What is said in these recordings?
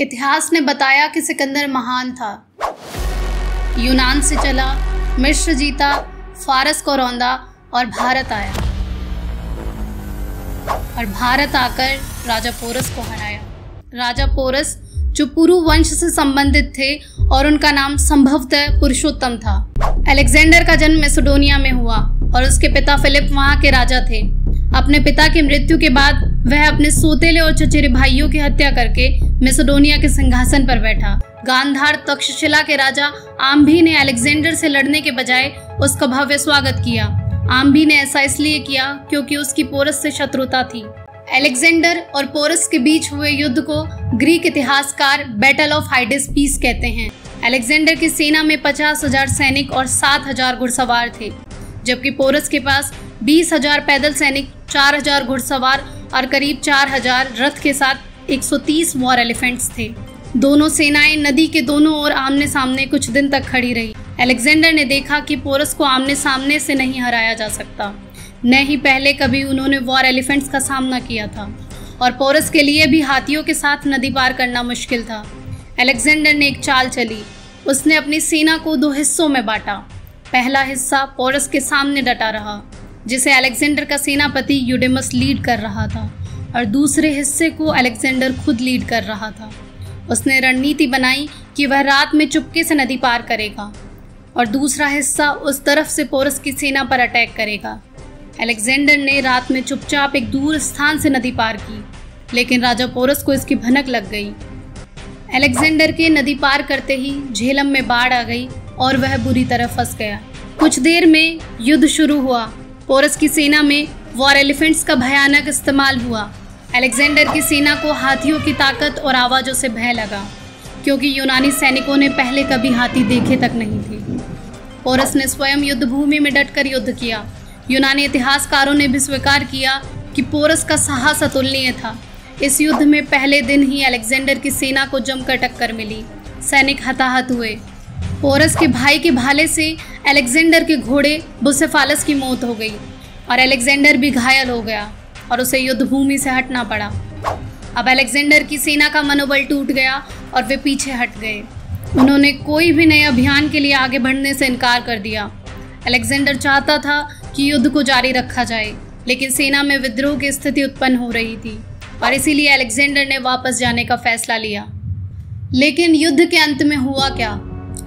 इतिहास ने बताया कि सिकंदर महान था। यूनान से चला, मिस्र जीता, फारस को रौंदा और भारत आया, और भारत आकर राजा पोरस को हराया। राजा पोरस जो पुरु वंश से संबंधित थे और उनका नाम संभवतः पुरुषोत्तम था। अलेक्जेंडर का जन्म मैसेडोनिया में हुआ और उसके पिता फिलिप वहां के राजा थे। अपने पिता की मृत्यु के बाद वह अपने सौतेले और चचेरे भाइयों की हत्या करके मैसेडोनिया के सिंहासन पर बैठा। गांधार तक्षशिला के राजा आम्भी ने अलेक्जेंडर से लड़ने के बजाय उसका भव्य स्वागत किया। आम्भी ने ऐसा इसलिए किया क्योंकि उसकी पोरस से शत्रुता थी। अलेक्जेंडर और पोरस के बीच हुए युद्ध को ग्रीक इतिहासकार बैटल ऑफ हाइडेस्पीस कहते हैं। अलेक्जेंडर की सेना में 50,000 सैनिक और 7,000 घुड़सवार थे, जबकि पोरस के पास 20,000 पैदल सैनिक, 4,000 घुड़सवार और करीब 4,000 रथ के साथ 130 वॉर एलिफेंट्स थे। दोनों सेनाएं नदी के दोनों ओर आमने सामने कुछ दिन तक खड़ी रही। अलेक्जेंडर ने देखा कि पोरस को आमने सामने से नहीं हराया जा सकता, न ही पहले कभी उन्होंने वॉर एलिफेंट्स का सामना किया था, और पोरस के लिए भी हाथियों के साथ नदी पार करना मुश्किल था। अलेक्जेंडर ने एक चाल चली। उसने अपनी सेना को 2 हिस्सों में बांटा। पहला हिस्सा पोरस के सामने डटा रहा, जिसे अलेक्जेंडर का सेनापति यूडेमस लीड कर रहा था, और दूसरे हिस्से को अलेक्जेंडर खुद लीड कर रहा था। उसने रणनीति बनाई कि वह रात में चुपके से नदी पार करेगा और दूसरा हिस्सा उस तरफ से पोरस की सेना पर अटैक करेगा। अलेक्जेंडर ने रात में चुपचाप एक दूर स्थान से नदी पार की, लेकिन राजा पोरस को इसकी भनक लग गई। अलेक्जेंडर के नदी पार करते ही झेलम में बाढ़ आ गई और वह बुरी तरह फंस गया। कुछ देर में युद्ध शुरू हुआ। पोरस की सेना में वॉर एलिफेंट्स का भयानक इस्तेमाल हुआ। अलेक्जेंडर की सेना को हाथियों की ताकत और आवाज़ों से भय लगा, क्योंकि यूनानी सैनिकों ने पहले कभी हाथी देखे तक नहीं थे। पोरस ने स्वयं युद्ध भूमि में डटकर युद्ध किया। यूनानी इतिहासकारों ने भी स्वीकार किया कि पोरस का साहस अतुलनीय था। इस युद्ध में पहले दिन ही अलेक्जेंडर की सेना को जमकर टक्कर मिली। सैनिक हताहत हुए। पोरस के भाई के भाले से अलेक्जेंडर के घोड़े बुसेफालस की मौत हो गई और अलेक्जेंडर भी घायल हो गया और उसे युद्ध भूमि से हटना पड़ा। अब अलेक्जेंडर की सेना का मनोबल टूट गया और वे पीछे हट गए। उन्होंने कोई भी नए अभियान के लिए आगे बढ़ने से इनकार कर दिया। अलेक्जेंडर चाहता था कि युद्ध को जारी रखा जाए, लेकिन सेना में विद्रोह की स्थिति उत्पन्न हो रही थी और इसीलिए अलेक्जेंडर ने वापस जाने का फैसला लिया। लेकिन युद्ध के अंत में हुआ क्या?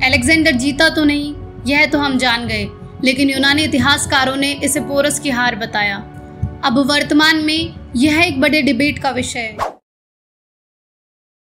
अलेक्जेंडर जीता तो नहीं, यह तो हम जान गए, लेकिन यूनानी इतिहासकारों ने इसे पोरस की हार बताया। अब वर्तमान में यह एक बड़े डिबेट का विषय है।